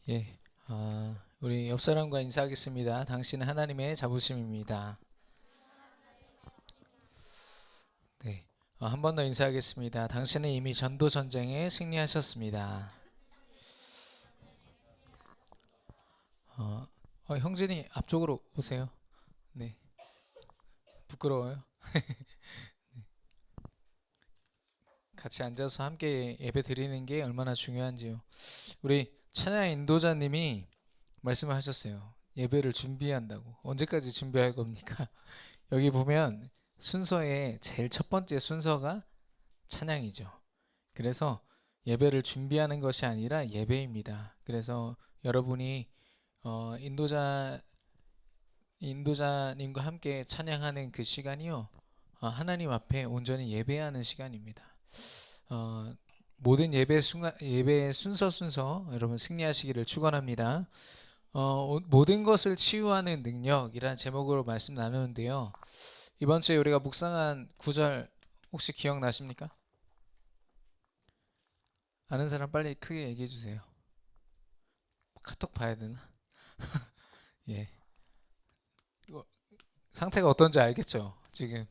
예, 우리 옆 사람과 인사하겠습니다. 당신은 하나님의 자부심입니다. 네, 한 번 더 인사하겠습니다. 당신은 이미 전도 전쟁에 승리하셨습니다. 어, 형진이 앞쪽으로 오세요. 네, 부끄러워요. 같이 앉아서 함께 예배 드리는 게 얼마나 중요한지요. 우리 찬양 인도자님이 말씀을 하셨어요. 예배를 준비한다고. 언제까지 준비할 겁니까? 여기 보면 순서의 제일 첫 번째 순서가 찬양이죠. 그래서 예배를 준비하는 것이 아니라 예배입니다. 그래서 여러분이 인도자 인도자님과 함께 찬양하는 그 시간이요, 하나님 앞에 온전히 예배하는 시간입니다. 어, 모든 예배 순서 여러분 승리하시기를 축원합니다. 모든 것을 치유하는 능력이란 제목으로 말씀 나누는데요. 이번 주에 우리가 묵상한 구절 혹시 기억나십니까? 아는 사람 빨리 크게 얘기해 주세요. 카톡 봐야 되나? 예. 이거 상태가 어떤지 알겠죠? 지금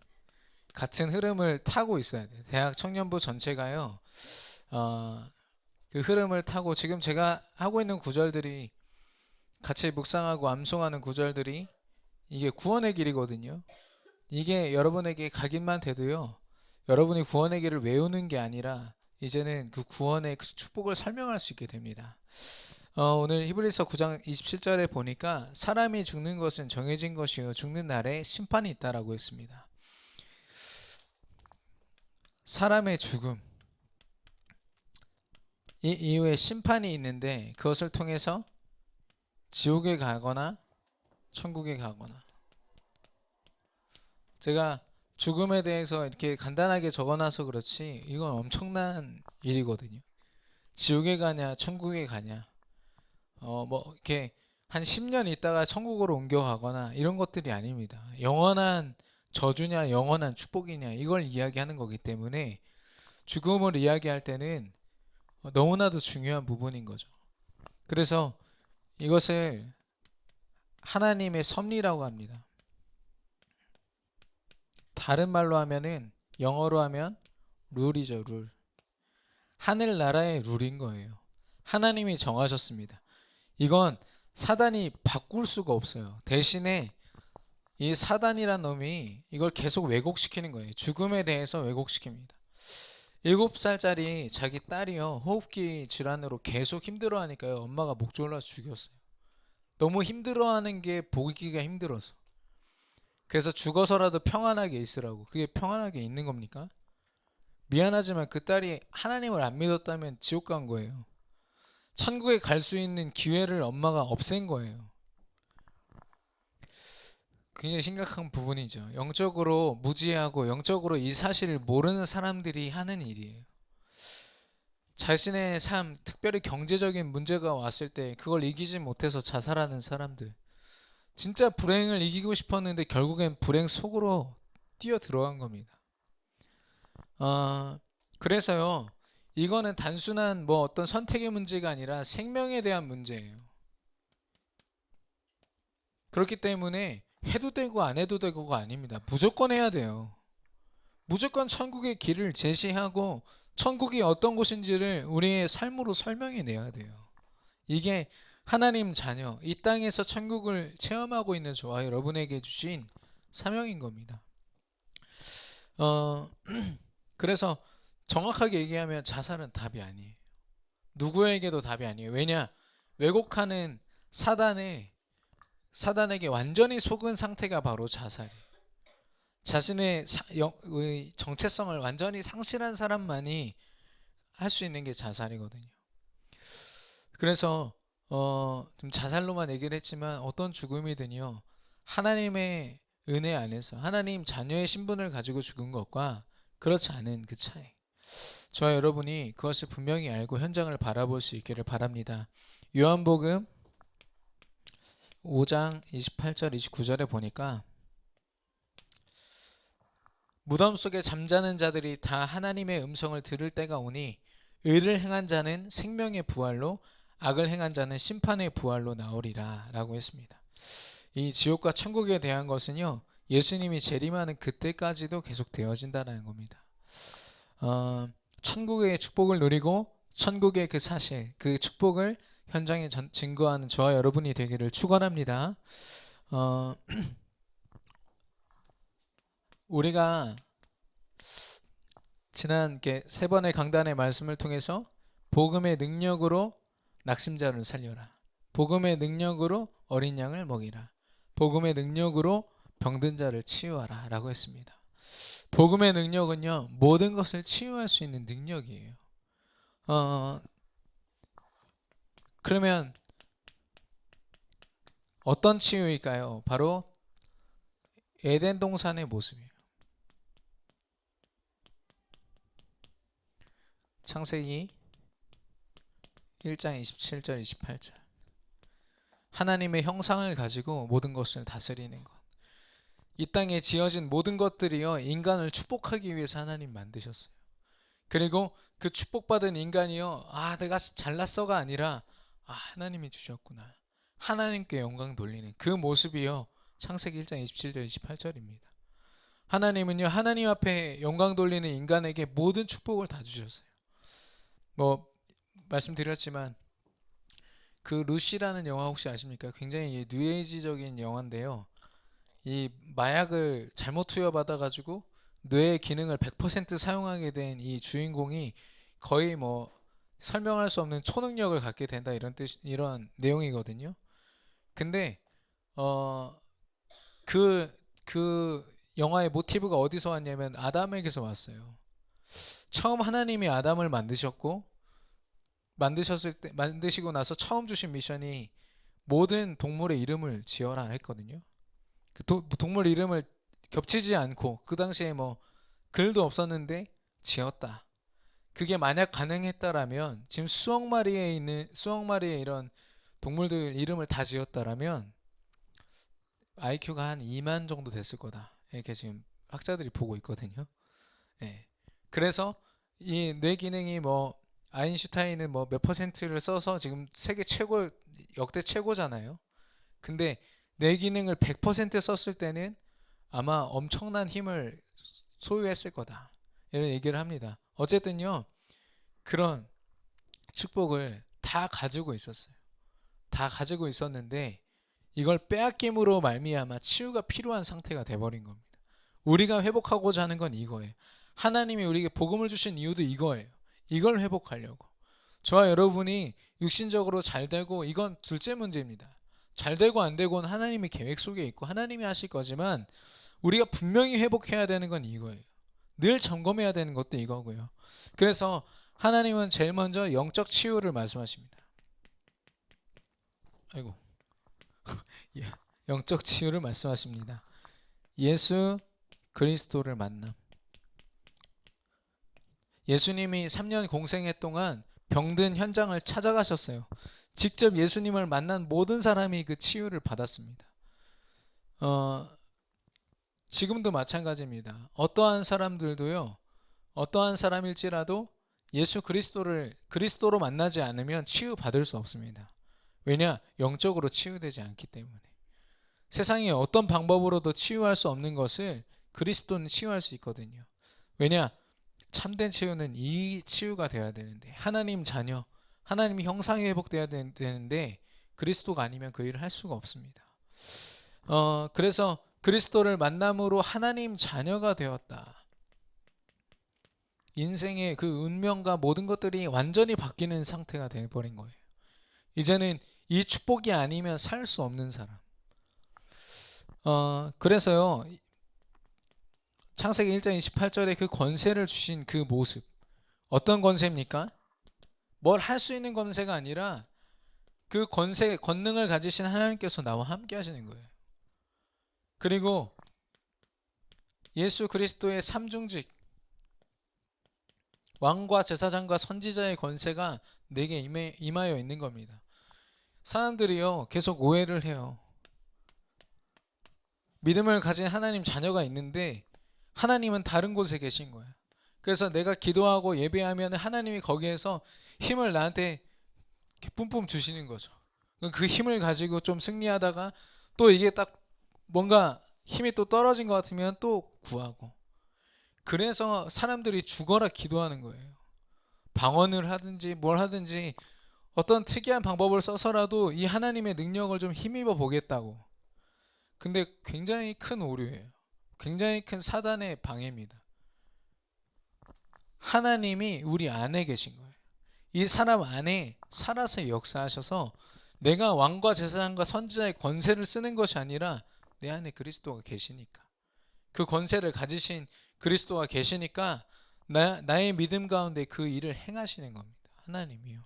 같은 흐름을 타고 있어야 돼요. 대학 청년부 전체가요. 어, 그 흐름을 타고 지금 제가 하고 있는 구절들이, 같이 묵상하고 암송하는 구절들이 이게 구원의 길이거든요. 이게 여러분에게 각인만 돼도요, 여러분이 구원의 길을 외우는 게 아니라 이제는 그 구원의 그 축복을 설명할 수 있게 됩니다. 오늘 히브리서 9장 27절에 보니까 사람이 죽는 것은 정해진 것이요 죽는 날에 심판이 있다라고 했습니다. 사람의 죽음, 이 이후에 심판이 있는데 그것을 통해서 지옥에 가거나 천국에 가거나. 제가 죽음에 대해서 이렇게 간단하게 적어놔서 그렇지 이건 엄청난 일이거든요. 지옥에 가냐 천국에 가냐, 뭐 이렇게 한 10년 있다가 천국으로 옮겨가거나 이런 것들이 아닙니다. 영원한 저주냐 영원한 축복이냐 이걸 이야기하는 거기 때문에 죽음을 이야기할 때는 너무나도 중요한 부분인 거죠. 그래서 이것을 하나님의 섭리라고 합니다. 다른 말로 하면은, 영어로 하면 룰이죠, 룰. 하늘나라의 룰인 거예요. 하나님이 정하셨습니다. 이건 사단이 바꿀 수가 없어요. 대신에 이 사단이란 놈이 이걸 계속 왜곡시키는 거예요. 죽음에 대해서 왜곡시킵니다. 7살짜리 자기 딸이요, 호흡기 질환으로 계속 힘들어하니까요, 엄마가 목 졸라서 죽였어요. 너무 힘들어하는 게 보기가 힘들어서. 그래서 죽어서라도 평안하게 있으라고. 그게 평안하게 있는 겁니까? 미안하지만 그 딸이 하나님을 안 믿었다면 지옥 간 거예요. 천국에 갈 수 있는 기회를 엄마가 없앤 거예요. 굉장히 심각한 부분이죠. 영적으로 무지하고 영적으로 이 사실을 모르는 사람들이 하는 일이에요. 자신의 삶, 특별히 경제적인 문제가 왔을 때 그걸 이기지 못해서 자살하는 사람들. 진짜 불행을 이기고 싶었는데 결국엔 불행 속으로 뛰어 들어간 겁니다. 그래서요, 이거는 단순한 뭐 어떤 선택의 문제가 아니라 생명에 대한 문제예요. 그렇기 때문에 해도 되고 안 해도 되고가 아닙니다. 무조건 해야 돼요. 무조건 천국의 길을 제시하고 천국이 어떤 곳인지를 우리의 삶으로 설명해 내야 돼요. 이게 하나님 자녀, 이 땅에서 천국을 체험하고 있는 저와 여러분에게 주신 사명인 겁니다. 어, 그래서 정확하게 얘기하면 자살은 답이 아니에요. 누구에게도 답이 아니에요. 왜냐? 왜곡하는 사단에게 완전히 속은 상태가 바로 자살이에요. 자신의 정체성을 완전히 상실한 사람만이 할 수 있는 게 자살이거든요. 그래서 좀 자살로만 얘기를 했지만 어떤 죽음이든요, 하나님의 은혜 안에서 하나님 자녀의 신분을 가지고 죽은 것과 그렇지 않은 그 차이, 저와 여러분이 그것을 분명히 알고 현장을 바라볼 수 있기를 바랍니다. 요한복음 5장 28절 29절에 보니까, 무덤 속에 잠자는 자들이 다 하나님의 음성을 들을 때가 오니 의를 행한 자는 생명의 부활로 악을 행한 자는 심판의 부활로 나오리라 라고 했습니다. 이 지옥과 천국에 대한 것은요, 예수님이 재림하는 그때까지도 계속 되어진다는 겁니다. 천국의 축복을 누리고 천국의 그 사실, 그 축복을 현장에 증거하는 저와 여러분이 되기를 축원합니다. 우리가 지난 세 번의 강단의 말씀을 통해서 복음의 능력으로 낙심자를 살려라, 복음의 능력으로 어린 양을 먹이라, 복음의 능력으로 병든 자를 치유하라 라고 했습니다. 복음의 능력은요, 모든 것을 치유할 수 있는 능력이에요. 그러면 어떤 치유일까요? 바로 에덴 동산의 모습이에요. 창세기 1장 27절 28절. 하나님의 형상을 가지고 모든 것을 다스리는 것. 이 땅에 지어진 모든 것들이요, 인간을 축복하기 위해서 하나님 만드셨어요. 그리고 그 축복받은 인간이요, 내가 잘났어가 아니라 하나님이 주셨구나, 하나님께 영광 돌리는 그 모습이요, 창세기 1장 27절 28절입니다. 하나님은요, 하나님 앞에 영광 돌리는 인간에게 모든 축복을 다 주셨어요. 말씀드렸지만 그 루시라는 영화 혹시 아십니까? 굉장히 뉴에이지적인 영화인데요, 이 마약을 잘못 투여받아 가지고 뇌의 기능을 100% 사용하게 된 이 주인공이 거의 설명할 수 없는 초능력을 갖게 된다, 이런 내용이거든요. 근데 그 영화의 모티브가 어디서 왔냐면 아담에게서 왔어요. 처음 하나님이 아담을 만드시고 나서 처음 주신 미션이 모든 동물의 이름을 지어라 했거든요. 그 동물 이름을 겹치지 않고, 그 당시에 글도 없었는데 지었다. 그게 만약 가능했다라면, 지금 수억 마리의 이런 동물들 이름을 다 지었다라면 IQ가 한 2만 정도 됐을 거다, 이렇게 지금 학자들이 보고 있거든요. 예. 그래서 이 뇌 기능이 아인슈타인은 몇 퍼센트를 써서 지금 세계 최고, 역대 최고잖아요. 근데 뇌 기능을 100% 썼을 때는 아마 엄청난 힘을 소유했을 거다, 이런 얘기를 합니다. 어쨌든요, 그런 축복을 다 가지고 있었어요. 다 가지고 있었는데 이걸 빼앗김으로 말미암아 치유가 필요한 상태가 돼버린 겁니다. 우리가 회복하고자 하는 건 이거예요. 하나님이 우리에게 복음을 주신 이유도 이거예요. 이걸 회복하려고. 저와 여러분이 육신적으로 잘 되고, 이건 둘째 문제입니다. 잘 되고 안 되고는 하나님의 계획 속에 있고 하나님이 하실 거지만, 우리가 분명히 회복해야 되는 건 이거예요. 늘 점검해야 되는 것도 이거고요. 그래서 하나님은 제일 먼저 영적 치유를 말씀하십니다. 영적 치유를 말씀하십니다. 예수 그리스도를 만남. 예수님이 3년 공생애 동안 병든 현장을 찾아가셨어요. 직접 예수님을 만난 모든 사람이 그 치유를 받았습니다. 지금도 마찬가지입니다. 어떠한 사람들도요, 어떠한 사람일지라도 예수 그리스도로 만나지 않으면 치유받을 수 없습니다. 왜냐? 영적으로 치유되지 않기 때문에. 세상에 어떤 방법으로도 치유할 수 없는 것을 그리스도는 치유할 수 있거든요. 왜냐? 참된 치유는 이 치유가 되어야 되는데, 하나님 자녀, 하나님 형상이 회복되어야 되는데 그리스도가 아니면 그 일을 할 수가 없습니다. 그래서 그리스도를 만남으로 하나님 자녀가 되었다. 인생의 그 운명과 모든 것들이 완전히 바뀌는 상태가 되어버린 거예요. 이제는 이 축복이 아니면 살 수 없는 사람. 그래서요, 창세기 1장 28절에 그 권세를 주신 그 모습, 어떤 권세입니까? 뭘 할 수 있는 권세가 아니라 그 권능을 가지신 하나님께서 나와 함께 하시는 거예요. 그리고 예수 그리스도의 삼중직, 왕과 제사장과 선지자의 권세가 내게 임하여 있는 겁니다. 사람들이요, 계속 오해를 해요. 믿음을 가진 하나님 자녀가 있는데 하나님은 다른 곳에 계신 거야. 그래서 내가 기도하고 예배하면 하나님이 거기에서 힘을 나한테 이렇게 뿜뿜 주시는 거죠. 그 힘을 가지고 좀 승리하다가 또 이게 딱 뭔가 힘이 또 떨어진 것 같으면 또 구하고. 그래서 사람들이 죽어라 기도하는 거예요. 방언을 하든지 뭘 하든지 어떤 특이한 방법을 써서라도 이 하나님의 능력을 좀 힘입어 보겠다고. 근데 굉장히 큰 오류예요. 굉장히 큰 사단의 방해입니다. 하나님이 우리 안에 계신 거예요. 이 사람 안에 살아서 역사하셔서 내가 왕과 제사장과 선지자의 권세를 쓰는 것이 아니라 내 안에 그리스도가 계시니까, 그 권세를 가지신 그리스도가 계시니까 나의 믿음 가운데 그 일을 행하시는 겁니다. 하나님이요.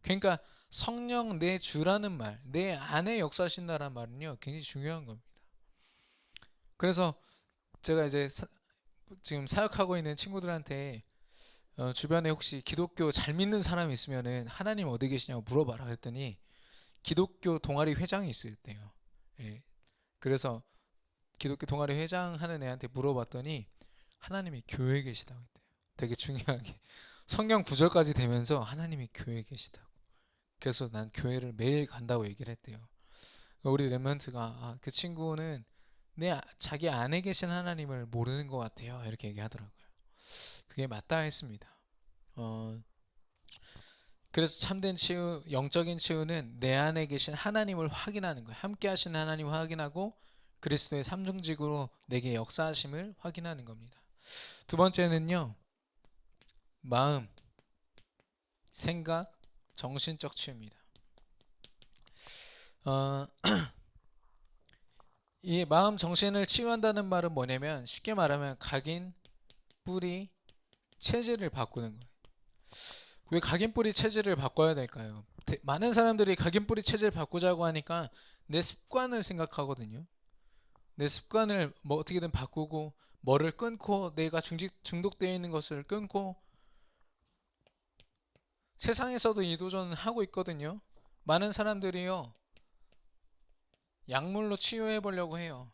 그러니까 성령 내 주라는 말, 내 안에 역사하신다는 말은요 굉장히 중요한 겁니다. 그래서 제가 이제 지금 사역하고 있는 친구들한테 주변에 혹시 기독교 잘 믿는 사람이 있으면은 하나님 어디 계시냐고 물어봐라 그랬더니 기독교 동아리 회장이 있었대요. 예. 그래서 기독교 동아리 회장 하는 애한테 물어봤더니 하나님이 교회에 계시다고 했대요. 되게 중요하게 성경 구절까지 되면서 하나님이 교회에 계시다고. 그래서 난 교회를 매일 간다고 얘기를 했대요. 우리 랩런트가 그 친구는 자기 안에 계신 하나님을 모르는 것 같아요. 이렇게 얘기하더라고요. 그게 맞다 했습니다. 그래서 참된 치유, 영적인 치유는 내 안에 계신 하나님을 확인하는 거예요. 함께 하시는 하나님을 확인하고 그리스도의 삼중직으로 내게 역사하심을 확인하는 겁니다. 두 번째는요, 마음, 생각, 정신적 치유입니다. 이 마음, 정신을 치유한다는 말은 뭐냐면 쉽게 말하면 각인, 뿌리, 체질을 바꾸는 거예요. 왜 각인, 뿌리, 체질을 바꿔야 될까요? 많은 사람들이 각인, 뿌리, 체질 바꾸자고 하니까 내 습관을 생각하거든요. 내 습관을 뭐 어떻게든 바꾸고 뭐를 끊고 내가 중독되어 있는 것을 끊고 세상에서도 이 도전을 하고 있거든요. 많은 사람들이요 약물로 치유해 보려고 해요.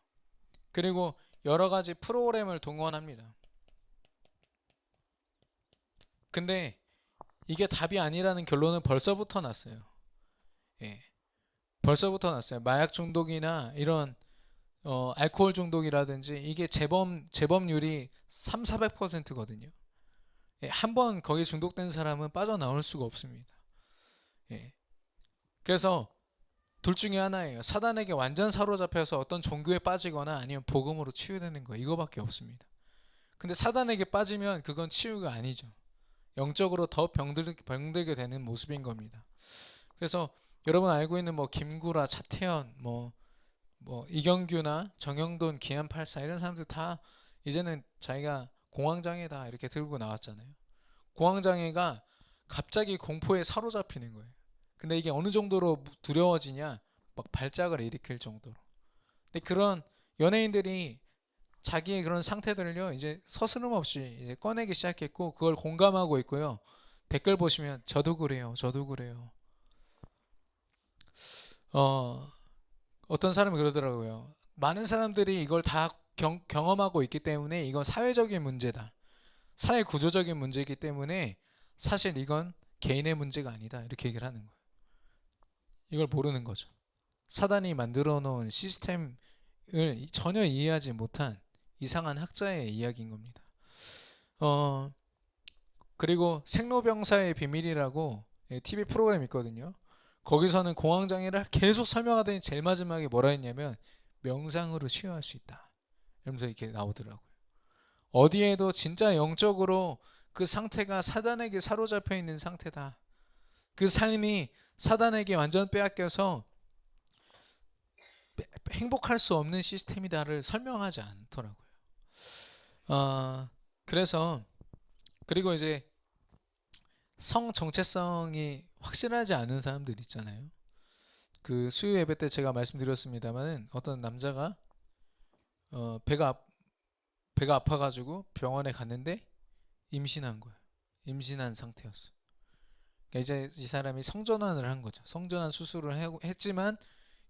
그리고 여러 가지 프로그램을 동원합니다. 근데 이게 답이 아니라는 결론은 벌써부터 났어요. 예. 벌써부터 났어요. 마약 중독이나 이런 알코올 중독이라든지 이게 재범률이 3,400%거든요. 예, 한번 거기 중독된 사람은 빠져나올 수가 없습니다. 예. 그래서 둘 중에 하나예요. 사단에게 완전 사로잡혀서 어떤 종교에 빠지거나 아니면 복음으로 치유되는 거, 이거밖에 없습니다. 근데 사단에게 빠지면 그건 치유가 아니죠. 영적으로 더 병들게 되는 모습인 겁니다. 그래서 여러분 알고 있는 뭐 김구라, 차태현, 뭐 이경규나 정영돈, 기안84 이런 사람들 다 이제는 자기가 공황장애다 이렇게 들고 나왔잖아요. 공황장애가 갑자기 공포에 사로잡히는 거예요. 근데 이게 어느 정도로 두려워지냐, 막 발작을 일으킬 정도로. 근데 그런 연예인들이 자기의 그런 상태들을요 이제 서스름 없이 이제 꺼내기 시작했고 그걸 공감하고 있고요. 댓글 보시면 저도 그래요, 저도 그래요. 어떤 사람이 그러더라고요. 많은 사람들이 이걸 다 경험하고 있기 때문에 이건 사회적인 문제다. 사회 구조적인 문제이기 때문에 사실 이건 개인의 문제가 아니다. 이렇게 얘기를 하는 거예요. 이걸 모르는 거죠. 사단이 만들어 놓은 시스템을 전혀 이해하지 못한 이상한 학자의 이야기인 겁니다. 그리고 생로병사의 비밀이라고 TV 프로그램 있거든요. 거기서는 공황장애를 계속 설명하더니 제일 마지막에 뭐라 했냐면 명상으로 치유할 수 있다. 이러면서 이렇게 나오더라고요. 어디에도 진짜 영적으로 그 상태가 사단에게 사로잡혀 있는 상태다. 그 삶이 사단에게 완전 빼앗겨서 행복할 수 없는 시스템이다를 설명하지 않더라고요. 그래서 그리고 이제 성 정체성이 확실하지 않은 사람들 있잖아요. 그 수요 예배 때 제가 말씀드렸습니다만은 어떤 남자가 배가 아파가지고 병원에 갔는데 임신한 거예요. 임신한 상태였어. 그러니까 이제 이 사람이 성전환을 한 거죠. 성전환 수술을 했지만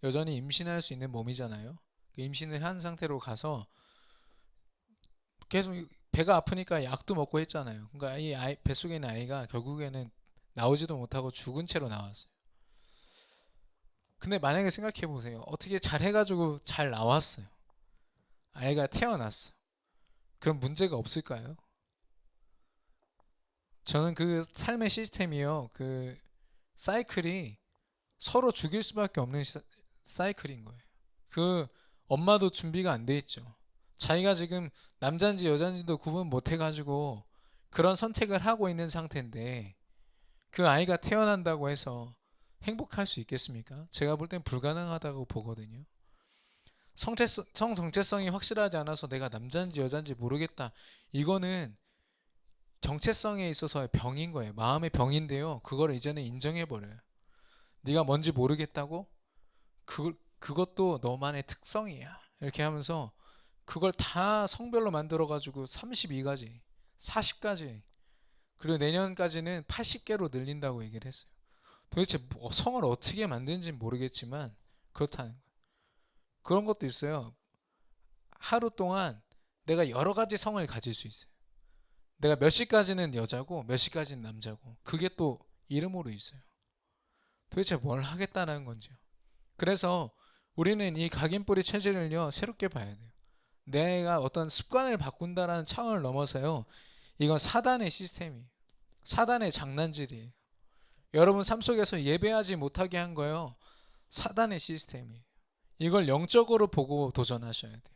여전히 임신할 수 있는 몸이잖아요. 임신을 한 상태로 가서 계속 배가 아프니까 약도 먹고 했잖아요. 그러니까 이 뱃속에 있는 아이가 결국에는 나오지도 못하고 죽은 채로 나왔어요. 근데 만약에 생각해 보세요. 어떻게 잘 해가지고 잘 나왔어요. 아이가 태어났어. 그럼 문제가 없을까요? 저는 그 삶의 시스템이요. 그 사이클이 서로 죽일 수밖에 없는 사이클인 거예요. 그 엄마도 준비가 안 돼 있죠. 자기가 지금 남자인지 여자인지도 구분 못 해가지고 그런 선택을 하고 있는 상태인데 그 아이가 태어난다고 해서 행복할 수 있겠습니까? 제가 볼 땐 불가능하다고 보거든요. 성 정체성이 확실하지 않아서 내가 남자인지 여자인지 모르겠다. 이거는 정체성에 있어서의 병인 거예요. 마음의 병인데요. 그걸 이제는 인정해 버려요. 네가 뭔지 모르겠다고? 그것도 너만의 특성이야. 이렇게 하면서 그걸 다 성별로 만들어 가지고 32가지, 40가지, 그리고 내년까지는 80개로 늘린다고 얘기를 했어요. 도대체 성을 어떻게 만드는지 모르겠지만 그렇다는 거예요. 그런 것도 있어요. 하루 동안 내가 여러 가지 성을 가질 수 있어요. 내가 몇 시까지는 여자고 몇 시까지는 남자고 그게 또 이름으로 있어요. 도대체 뭘 하겠다는 건지요. 그래서 우리는 이 각인뿌리 체질을요 새롭게 봐야 돼요. 내가 어떤 습관을 바꾼다라는 차원을 넘어서요. 이건 사단의 시스템이에요. 사단의 장난질이에요. 여러분 삶 속에서 예배하지 못하게 한 거요. 사단의 시스템이에요. 이걸 영적으로 보고 도전하셔야 돼요.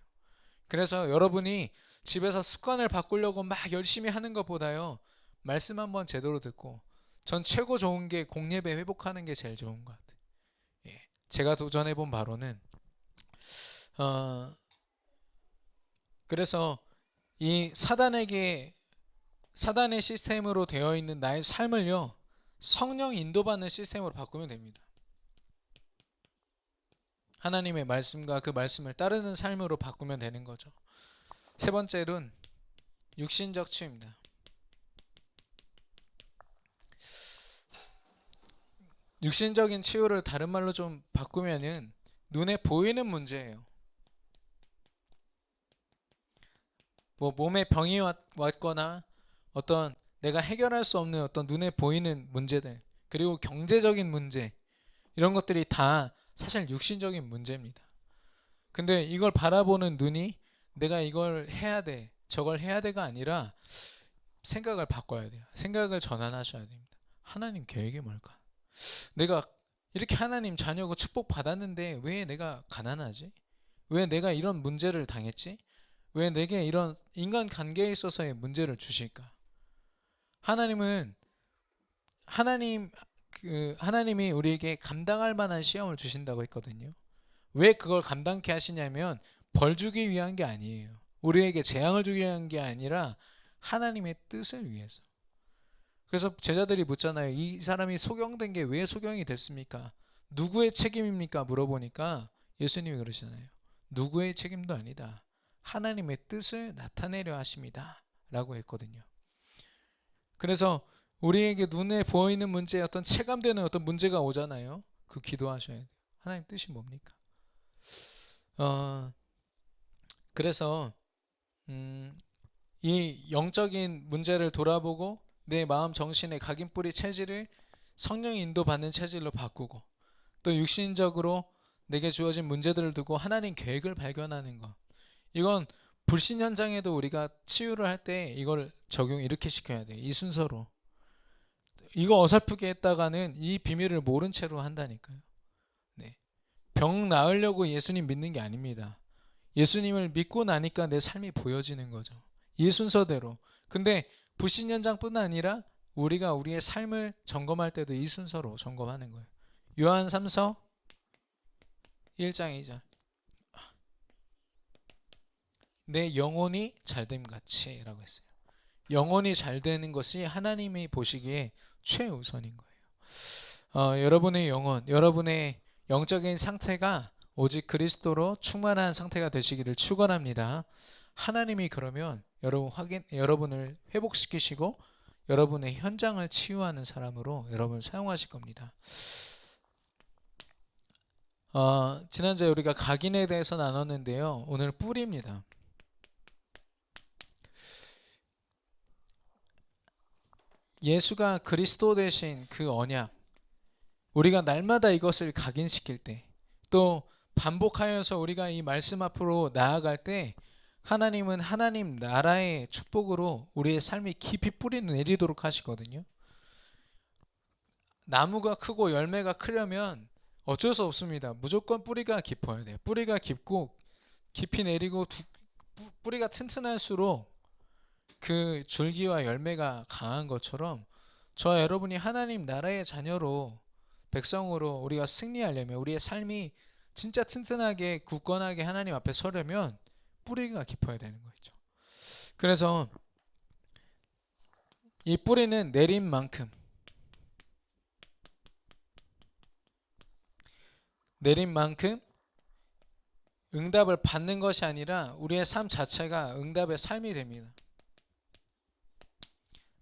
그래서 여러분이 집에서 습관을 바꾸려고 막 열심히 하는 것보다요. 말씀 한번 제대로 듣고 전 최고 좋은 게 공예배 회복하는 게 제일 좋은 것 같아요. 예. 제가 도전해본 바로는 그래서 이 사단의 시스템으로 되어 있는 나의 삶을요. 성령 인도받는 시스템으로 바꾸면 됩니다. 하나님의 말씀과 그 말씀을 따르는 삶으로 바꾸면 되는 거죠. 세 번째는 육신적 치유입니다. 육신적인 치유를 다른 말로 좀 바꾸면은 눈에 보이는 문제예요. 뭐 몸에 병이 왔거나 어떤 내가 해결할 수 없는 어떤 눈에 보이는 문제들, 그리고 경제적인 문제, 이런 것들이 다 사실 육신적인 문제입니다. 근데 이걸 바라보는 눈이 내가 이걸 해야 돼, 저걸 해야 돼가 아니라 생각을 바꿔야 돼요. 생각을 전환하셔야 됩니다. 하나님 계획이 뭘까? 내가 이렇게 하나님 자녀고 축복 받았는데 왜 내가 가난하지? 왜 내가 이런 문제를 당했지? 왜 내게 이런 인간 관계에 있어서의 문제를 주실까? 하나님은 하나님이 우리에게 감당할 만한 시험을 주신다고 했거든요. 왜 그걸 감당케 하시냐면 벌 주기 위한 게 아니에요. 우리에게 재앙을 주기 위한 게 아니라 하나님의 뜻을 위해서. 그래서 제자들이 묻잖아요. 이 사람이 소경된 게 왜 소경이 됐습니까? 누구의 책임입니까? 물어보니까 예수님이 그러시잖아요. 누구의 책임도 아니다. 하나님의 뜻을 나타내려 하십니다. 라고 했거든요. 그래서 우리에게 눈에 보이는 문제에 어떤 체감되는 어떤 문제가 오잖아요. 그 기도하셔야 돼요. 하나님 뜻이 뭡니까? 그래서 이 영적인 문제를 돌아보고 내 마음 정신의 각인뿌리 체질을 성령 인도받는 체질로 바꾸고 또 육신적으로 내게 주어진 문제들을 두고 하나님 계획을 발견하는 것. 이건 불신 현장에도 우리가 치유를 할 때 이걸 적용 이렇게 시켜야 돼요. 이 순서로. 이거 어설프게 했다가는 이 비밀을 모른 채로 한다니까요. 네. 병 나으려고 예수님 믿는 게 아닙니다. 예수님을 믿고 나니까 내 삶이 보여지는 거죠. 이 순서대로. 근데 불신 현장뿐 아니라 우리가 우리의 삶을 점검할 때도 이 순서로 점검하는 거예요. 요한 3서 1장 2절. 내 영혼이 잘됨 같이 라고 했어요. 영혼이 잘 되는 것이 하나님이 보시기에 최우선인 거예요. 여러분의 영혼, 여러분의 영적인 상태가 오직 그리스도로 충만한 상태가 되시기를 축원합니다. 하나님이 그러면 여러분을 회복시키시고 여러분의 현장을 치유하는 사람으로 여러분을 사용하실 겁니다. 지난주에 우리가 각인에 대해서 나눴는데요. 오늘 뿌리입니다. 예수가 그리스도 되신 그 언약, 우리가 날마다 이것을 각인시킬 때, 또 반복하여서 우리가 이 말씀 앞으로 나아갈 때, 하나님은 하나님 나라의 축복으로 우리의 삶이 깊이 뿌리 내리도록 하시거든요. 나무가 크고 열매가 크려면 어쩔 수 없습니다. 무조건 뿌리가 깊어야 돼요. 뿌리가 깊고 깊이 내리고 뿌리가 튼튼할수록 그 줄기와 열매가 강한 것처럼, 저와 여러분이 하나님 나라의 자녀로, 백성으로 우리가 승리하려면, 우리의 삶이 진짜 튼튼하게 굳건하게 하나님 앞에 서려면 뿌리가 깊어야 되는 거죠. 그래서 이 뿌리는 내린 만큼 응답을 받는 것이 아니라 우리의 삶 자체가 응답의 삶이 됩니다.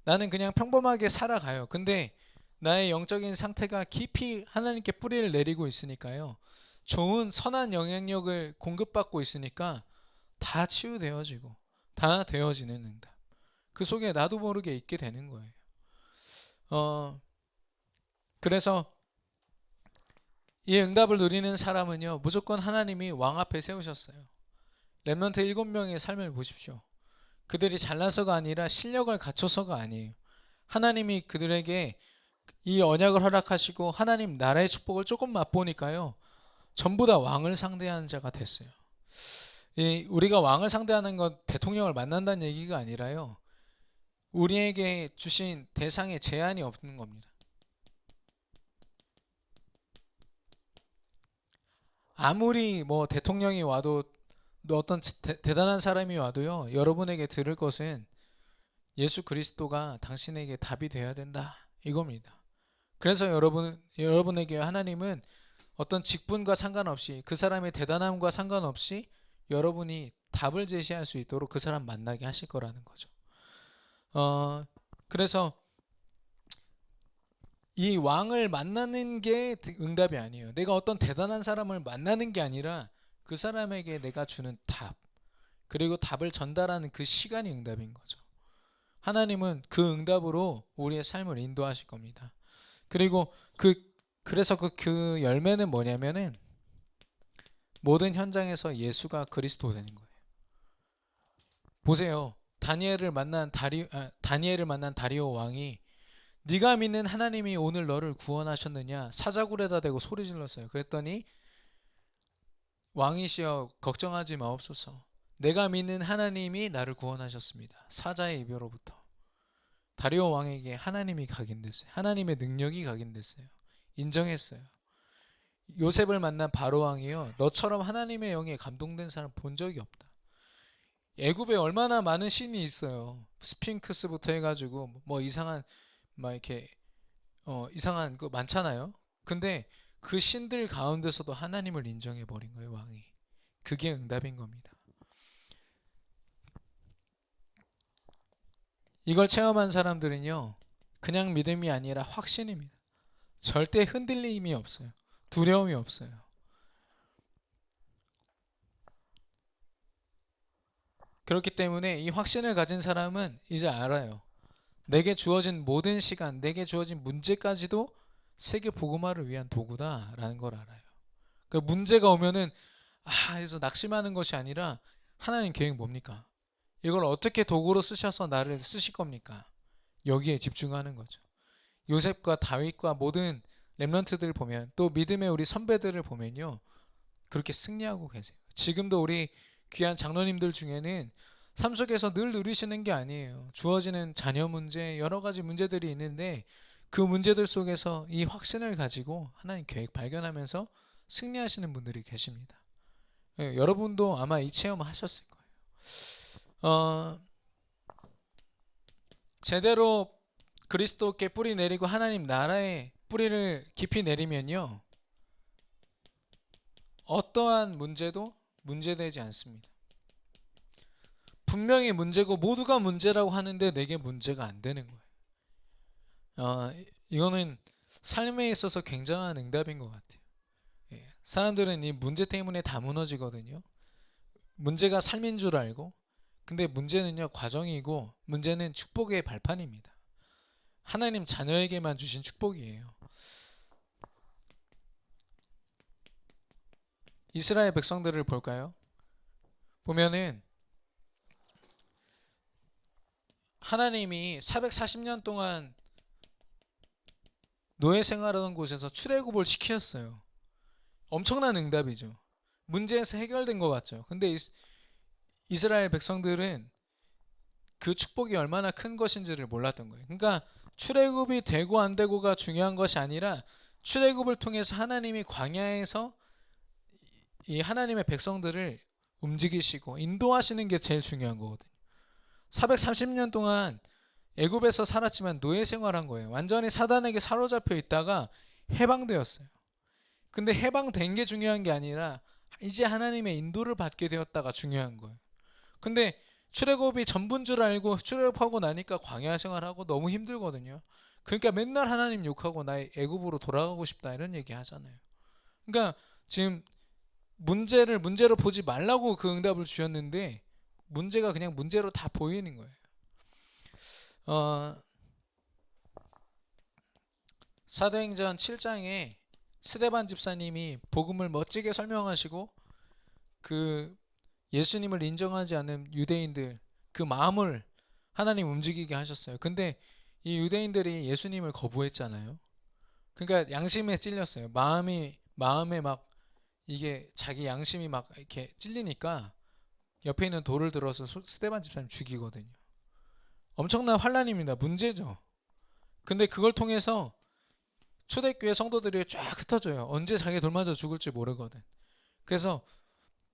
나는 그냥 평범하게 살아가요. 근데 나의 영적인 상태가 깊이 하나님께 뿌리를 내리고 있으니까요, 좋은 선한 영향력을 공급받고 있으니까 다 치유되어지고 다 되어지는 응답, 그 속에 나도 모르게 있게 되는 거예요. 그래서 이 응답을 누리는 사람은요, 무조건 하나님이 왕 앞에 세우셨어요. 렘넌트 7명의 삶을 보십시오. 그들이 잘나서가 아니라 실력을 갖춰서가 아니에요. 하나님이 그들에게 이 언약을 허락하시고 하나님 나라의 축복을 조금 맛보니까요, 전부 다 왕을 상대하는 자가 됐어요. 우리가 왕을 상대하는 건 대통령을 만난다는 얘기가 아니라요, 우리에게 주신 대상에 제한이 없는 겁니다. 아무리 뭐 대통령이 와도, 또 어떤 대단한 사람이 와도요, 여러분에게 들을 것은 예수 그리스도가 당신에게 답이 되어야 된다, 이겁니다. 그래서 여러분에게 하나님은 어떤 직분과 상관없이, 그 사람의 대단함과 상관없이 여러분이 답을 제시할 수 있도록 그 사람 만나게 하실 거라는 거죠. 그래서 이 왕을 만나는 게 응답이 아니에요. 내가 어떤 대단한 사람을 만나는 게 아니라 그 사람에게 내가 주는 답, 그리고 답을 전달하는 그 시간이 응답인 거죠. 하나님은 그 응답으로 우리의 삶을 인도하실 겁니다. 그리고 그래서 그 열매는 뭐냐면은, 모든 현장에서 예수가 그리스도 되는 거예요. 보세요. 다니엘을 만난 다리오 왕이, 네가 믿는 하나님이 오늘 너를 구원하셨느냐 사자굴에다 대고 소리 질렀어요. 그랬더니, 왕이시여 걱정하지 마옵소서, 내가 믿는 하나님이 나를 구원하셨습니다. 사자의 입으로부터. 다리오 왕에게 하나님이 각인됐어요. 하나님의 능력이 각인됐어요. 인정했어요. 요셉을 만난 바로 왕이요, 너처럼 하나님의 영에 감동된 사람 본 적이 없다. 애굽에 얼마나 많은 신이 있어요. 스핑크스부터 해가지고 뭐 이상한 막 이렇게 이상한 거 많잖아요. 근데 그 신들 가운데서도 하나님을 인정해 버린 거예요, 왕이. 그게 응답인 겁니다. 이걸 체험한 사람들은요, 그냥 믿음이 아니라 확신입니다. 절대 흔들림이 없어요. 두려움이 없어요. 그렇기 때문에 이 확신을 가진 사람은 이제 알아요. 내게 주어진 모든 시간, 내게 주어진 문제까지도 세계 복음화를 위한 도구다라는 걸 알아요. 그 문제가 오면은 해서 낙심하는 것이 아니라, 하나님 계획 뭡니까? 이걸 어떻게 도구로 쓰셔서 나를 쓰실 겁니까? 여기에 집중하는 거죠. 요셉과 다윗과 모든 렘넌트들 보면, 또 믿음의 우리 선배들을 보면요, 그렇게 승리하고 계세요. 지금도 우리 귀한 장로님들 중에는 삶 속에서 늘 누리시는 게 아니에요. 주어지는 자녀 문제, 여러 가지 문제들이 있는데, 그 문제들 속에서 이 확신을 가지고 하나님 계획 발견하면서 승리하시는 분들이 계십니다. 여러분도 아마 이 체험 하셨을 거예요. 제대로 그리스도께 뿌리 내리고 하나님 나라에 뿌리를 깊이 내리면요, 어떠한 문제도 문제되지 않습니다. 분명히 문제고 모두가 문제라고 하는데 내게 문제가 안 되는 거예요. 이거는 삶에 있어서 굉장한 응답인 것 같아요. 사람들은 이 문제 때문에 다 무너지거든요. 문제가 삶인 줄 알고, 근데 문제는요 과정이고, 문제는 축복의 발판입니다. 하나님 자녀에게만 주신 축복이에요. 이스라엘 백성들을 볼까요? 보면은 하나님이 440년 동안 노예 생활하는 곳에서 출애굽을 시켰어요. 엄청난 응답이죠. 문제에서 해결된 것 같죠. 근데 이스라엘 백성들은 그 축복이 얼마나 큰 것인지를 몰랐던 거예요. 그러니까 출애굽이 되고 안 되고가 중요한 것이 아니라 출애굽을 통해서 하나님이 광야에서 이 하나님의 백성들을 움직이시고 인도하시는 게 제일 중요한 거거든요. 430년 동안 애굽에서 살았지만 노예 생활한 거예요. 완전히 사단에게 사로잡혀 있다가 해방되었어요. 근데 해방된 게 중요한 게 아니라 이제 하나님의 인도를 받게 되었다가 중요한 거예요. 근데 출애굽이 전부인 줄 알고 출애굽하고 나니까 광야 생활하고 너무 힘들거든요. 그러니까 맨날 하나님 욕하고 나 애굽으로 돌아가고 싶다 이런 얘기 하잖아요. 그러니까 지금 문제를 문제로 보지 말라고 그 응답을 주셨는데 문제가 그냥 문제로 다 보이는 거예요. 사도행전 7장에 스데반 집사님이 복음을 멋지게 설명하시고 그 예수님을 인정하지 않는 유대인들 그 마음을 하나님 움직이게 하셨어요. 근데 이 유대인들이 예수님을 거부했잖아요. 그러니까 양심에 찔렸어요. 마음에 막 이게 자기 양심이 막 이렇게 찔리니까 옆에 있는 돌을 들어서 스데반 집사님 죽이거든요. 엄청난 환란입니다. 문제죠. 근데 그걸 통해서 초대교회 성도들이 쫙 흩어져요. 언제 자기 돌 맞아 죽을지 모르거든. 그래서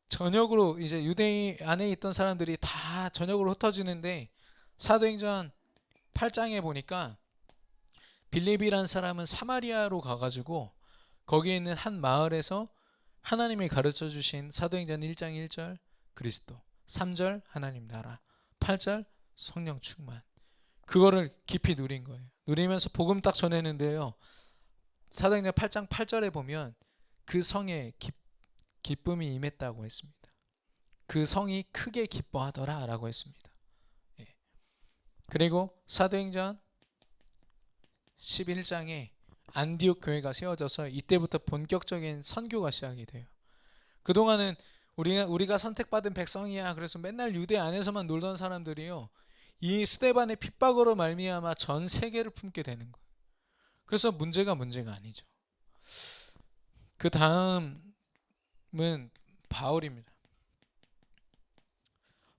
전역으로 이제 유대인 안에 있던 사람들이 다 전역으로 흩어지는데 사도행전 8장에 보니까 빌립이란 사람은 사마리아로 가가지고 거기에 있는 한 마을에서 하나님이 가르쳐 주신 사도행전 1장 1절 그리스도, 3절 하나님 나라, 8절 성령 충만, 그거를 깊이 누린 거예요. 누리면서 복음 딱 전했는데요, 사도행전 8장 8절에 보면 그 성에 기쁨이 임했다고 했습니다. 그 성이 크게 기뻐하더라 라고 했습니다. 예. 그리고 사도행전 11장에 안디옥 교회가 세워져서 이때부터 본격적인 선교가 시작이 돼요. 그동안은 우리가 선택받은 백성이야 그래서 맨날 유대 안에서만 놀던 사람들이요, 이 스데반의 핍박으로 말미암아 전 세계를 품게 되는 거예요. 그래서 문제가 아니죠. 그 다음은 바울입니다.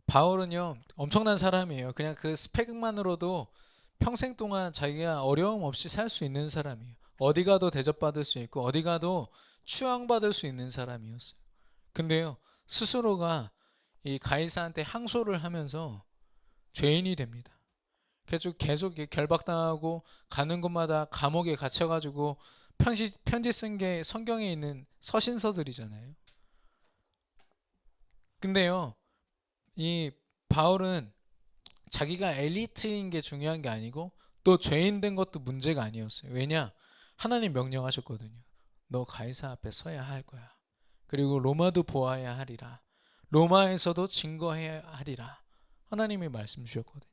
바울은요 엄청난 사람이에요. 그냥 그 스펙만으로도 평생 동안 자기가 어려움 없이 살 수 있는 사람이에요. 어디 가도 대접받을 수 있고 어디 가도 추앙받을 수 있는 사람이었어요. 근데요 스스로가 이 가이사한테 항소를 하면서 죄인이 됩니다. 계속 결박당하고 가는 곳마다 감옥에 갇혀가지고 편지 쓴 게 성경에 있는 서신서들이잖아요. 근데요 이 바울은 자기가 엘리트인 게 중요한 게 아니고 또 죄인 된 것도 문제가 아니었어요. 왜냐? 하나님 명령하셨거든요. 너 가이사 앞에 서야 할 거야. 그리고 로마도 보아야 하리라. 로마에서도 증거해야 하리라. 하나님이 말씀 주셨거든요.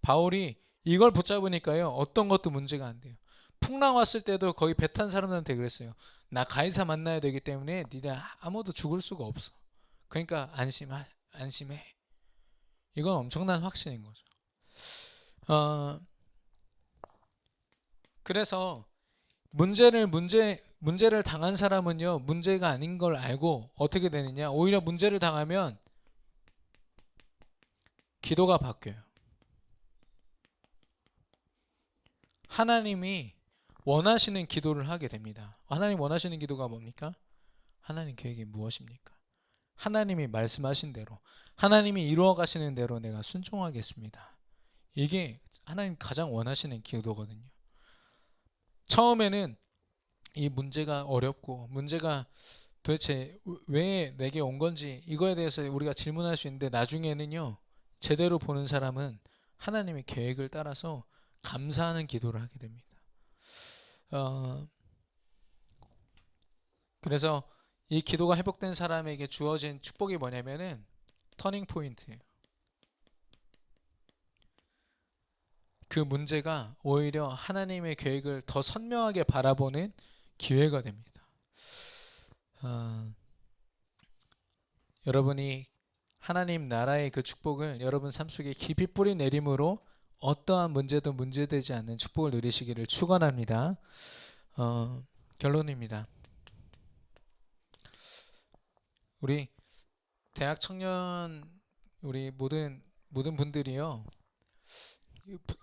바울이 이걸 붙잡으니까요 어떤 것도 문제가 안 돼요. 풍랑 왔을 때도 거기 배 탄 사람들한테 그랬어요. 나 가이사 만나야 되기 때문에 니네 아무도 죽을 수가 없어. 그러니까 안심해. 이건 엄청난 확신인 거죠. 그래서 문제를 당한 사람은요 문제가 아닌 걸 알고 어떻게 되느냐, 오히려 문제를 당하면 기도가 바뀌어요. 하나님이 원하시는 기도를 하게 됩니다. 하나님 원하시는 기도가 뭡니까? 하나님 계획이 무엇입니까? 하나님이 말씀하신 대로, 하나님이 이루어 가시는 대로 내가 순종하겠습니다. 이게 하나님 가장 원하시는 기도거든요. 처음에는 이 문제가 어렵고 문제가 도대체 왜 내게 온 건지 이거에 대해서 우리가 질문할 수 있는데, 나중에는요 제대로 보는 사람은 하나님의 계획을 따라서 감사하는 기도를 하게 됩니다. 그래서 이 기도가 회복된 사람에게 주어진 축복이 뭐냐면은 터닝 포인트예요. 그 문제가 오히려 하나님의 계획을 더 선명하게 바라보는 기회가 됩니다. 여러분이 하나님 나라의 그 축복을 여러분 삶 속에 깊이 뿌리 내림으로 어떠한 문제도 문제되지 않는 축복을 누리시기를 축원합니다. 결론입니다. 우리 대학 청년, 우리 모든 분들이요,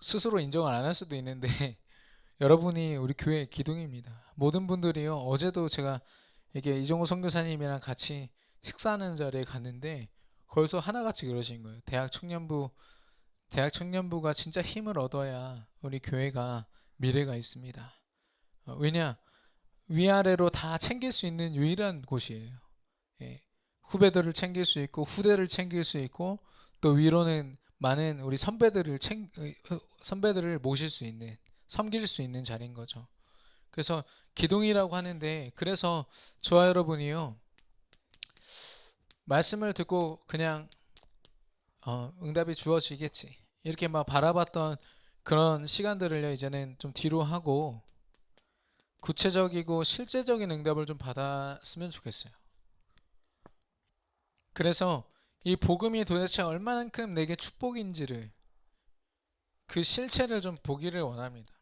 스스로 인정을 안 할 수도 있는데 여러분이 우리 교회 기둥입니다. 모든 분들이요, 어제도 제가 이게 이종호 선교사님이랑 같이 식사하는 자리에 갔는데 거기서 하나같이 그러신 거예요. 대학 청년부가 진짜 힘을 얻어야 우리 교회가 미래가 있습니다. 왜냐, 위아래로 다 챙길 수 있는 유일한 곳이에요. 예. 후배들을 챙길 수 있고 후대를 챙길 수 있고 또 위로는 많은 우리 선배들을 모실 수 있는, 섬길 수 있는 자리인 거죠. 그래서 기둥이라고 하는데, 그래서 저와 여러분이요, 말씀을 듣고 그냥 응답이 주어지겠지 이렇게 막 바라봤던 그런 시간들을요, 이제는 좀 뒤로 하고 구체적이고 실제적인 응답을 좀 받았으면 좋겠어요. 그래서 이 복음이 도대체 얼마만큼 내게 축복인지를, 그 실체를 좀 보기를 원합니다.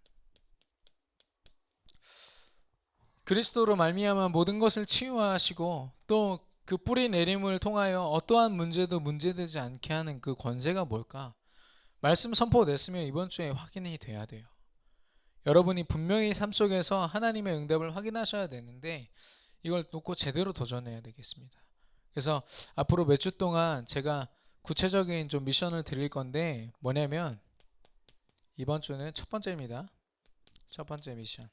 그리스도로 말미암아 모든 것을 치유하시고 또 그 뿌리 내림을 통하여 어떠한 문제도 문제되지 않게 하는 그 권세가 뭘까? 말씀 선포됐으면 이번 주에 확인이 돼야 돼요. 여러분이 분명히 삶 속에서 하나님의 응답을 확인하셔야 되는데 이걸 놓고 제대로 도전해야 되겠습니다. 그래서 앞으로 몇 주 동안 제가 구체적인 좀 미션을 드릴 건데, 뭐냐면 이번 주는 첫 번째입니다. 첫 번째 미션,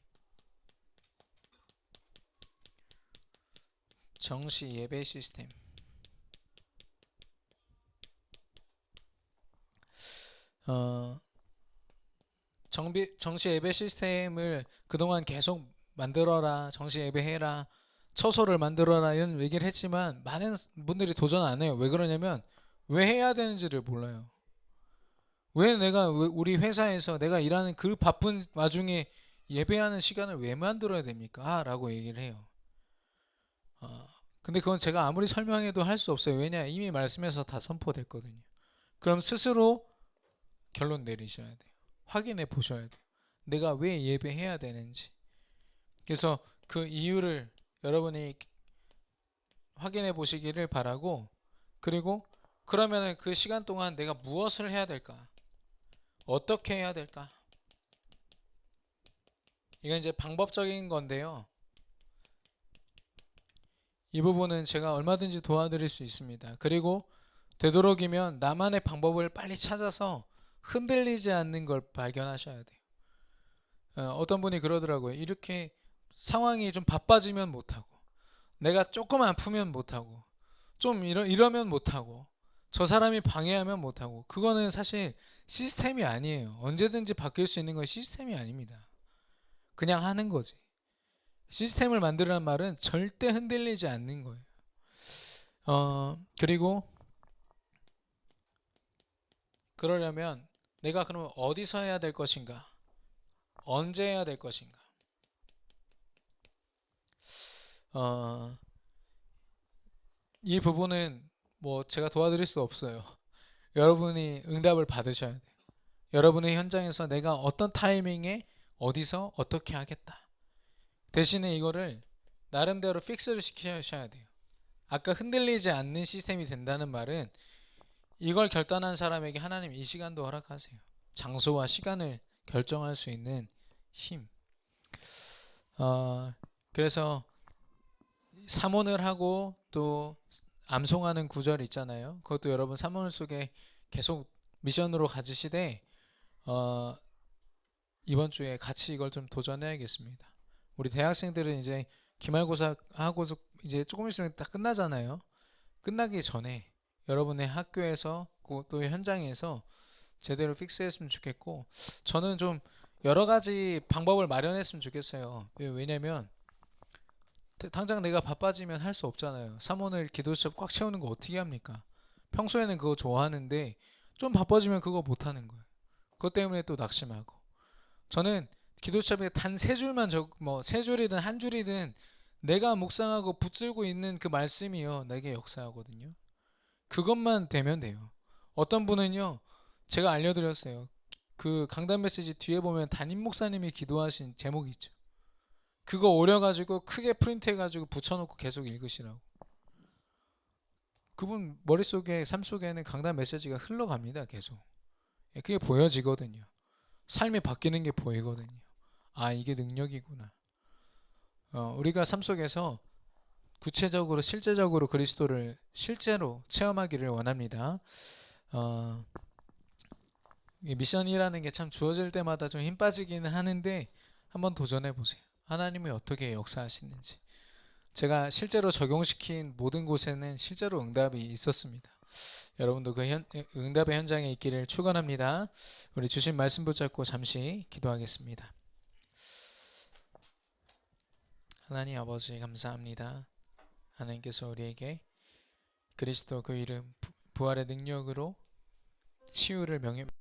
정시 예배 시스템. 정시 예배 시스템을 그동안 계속 만들어라, 정시 예배 해라, 처소를 만들어라 이런 얘기를 했지만 많은 분들이 도전 안 해요. 왜 그러냐면 왜 해야 되는지를 몰라요. 왜 우리 회사에서 내가 일하는 그 바쁜 와중에 예배하는 시간을 왜 만들어야 됩니까? 라고 얘기를 해요. 근데 그건 제가 아무리 설명해도 할 수 없어요. 왜냐, 이미 말씀에서 다 선포됐거든요. 그럼 스스로 결론 내리셔야 돼요. 확인해 보셔야 돼요. 내가 왜 예배해야 되는지. 그래서 그 이유를 여러분이 확인해 보시기를 바라고, 그리고 그러면은 그 시간 동안 내가 무엇을 해야 될까? 어떻게 해야 될까? 이건 이제 방법적인 건데요. 이 부분은 제가 얼마든지 도와드릴 수 있습니다. 그리고 되도록이면 나만의 방법을 빨리 찾아서 흔들리지 않는 걸 발견하셔야 돼요. 어떤 분이 그러더라고요. 이렇게 상황이 좀 바빠지면 못하고, 내가 조금 아프면 못하고, 좀 이러면 못하고, 저 사람이 방해하면 못하고. 그거는 사실 시스템이 아니에요. 언제든지 바뀔 수 있는 건 시스템이 아닙니다. 그냥 하는 거지. 시스템을 만들라는 말은 절대 흔들리지 않는 거예요. 그리고 그러려면 내가 그러면 어디서 해야 될 것인가? 언제 해야 될 것인가? 이 부분은 뭐 제가 도와드릴 수 없어요. 여러분이 응답을 받으셔야 돼요. 여러분의 현장에서 내가 어떤 타이밍에 어디서 어떻게 하겠다. 대신에 이거를 나름대로 픽스를 시키셔야 돼요. 아까 흔들리지 않는 시스템이 된다는 말은 이걸 결단한 사람에게 하나님 이 시간도 허락하세요. 장소와 시간을 결정할 수 있는 힘. 그래서 삼원을 하고 또 암송하는 구절 있잖아요. 그것도 여러분 삼원 속에 계속 미션으로 가지시되 이번 주에 같이 이걸 좀 도전해야겠습니다. 우리 대학생들은 이제 기말고사 하고서 이제 조금 있으면 다 끝나잖아요. 끝나기 전에 여러분의 학교에서 또 현장에서 제대로 픽스했으면 좋겠고, 저는 좀 여러 가지 방법을 마련했으면 좋겠어요. 왜냐면 당장 내가 바빠지면 할 수 없잖아요. 사모늘 기도 수업 꽉 채우는 거 어떻게 합니까? 평소에는 그거 좋아하는데 좀 바빠지면 그거 못 하는 거예요. 그것 때문에 또 낙심하고. 저는 기도첩에 단 세 줄만 세 줄이든 한 줄이든 내가 묵상하고 붙들고 있는 그 말씀이요 내게 역사하거든요. 그것만 되면 돼요. 어떤 분은요, 제가 알려드렸어요. 그 강단 메시지 뒤에 보면 담임 목사님이 기도하신 제목이 있죠. 그거 오려가지고 크게 프린트해가지고 붙여놓고 계속 읽으시라고. 그분 머릿속에 삶 속에는 강단 메시지가 흘러갑니다. 계속. 그게 보여지거든요. 삶이 바뀌는 게 보이거든요. 아, 이게 능력이구나. 우리가 삶 속에서 구체적으로 실제적으로 그리스도를 실제로 체험하기를 원합니다. 어, 이 미션이라는 게 참 주어질 때마다 좀 힘 빠지기는 하는데 한번 도전해 보세요. 하나님이 어떻게 역사하시는지. 제가 실제로 적용시킨 모든 곳에는 실제로 응답이 있었습니다. 여러분도 그 응답의 현장에 있기를 축원합니다. 우리 주신 말씀 붙잡고 잠시 기도하겠습니다. 하나님 아버지 감사합니다. 하나님께서 우리에게 그리스도 그 이름 부활의 능력으로 치유를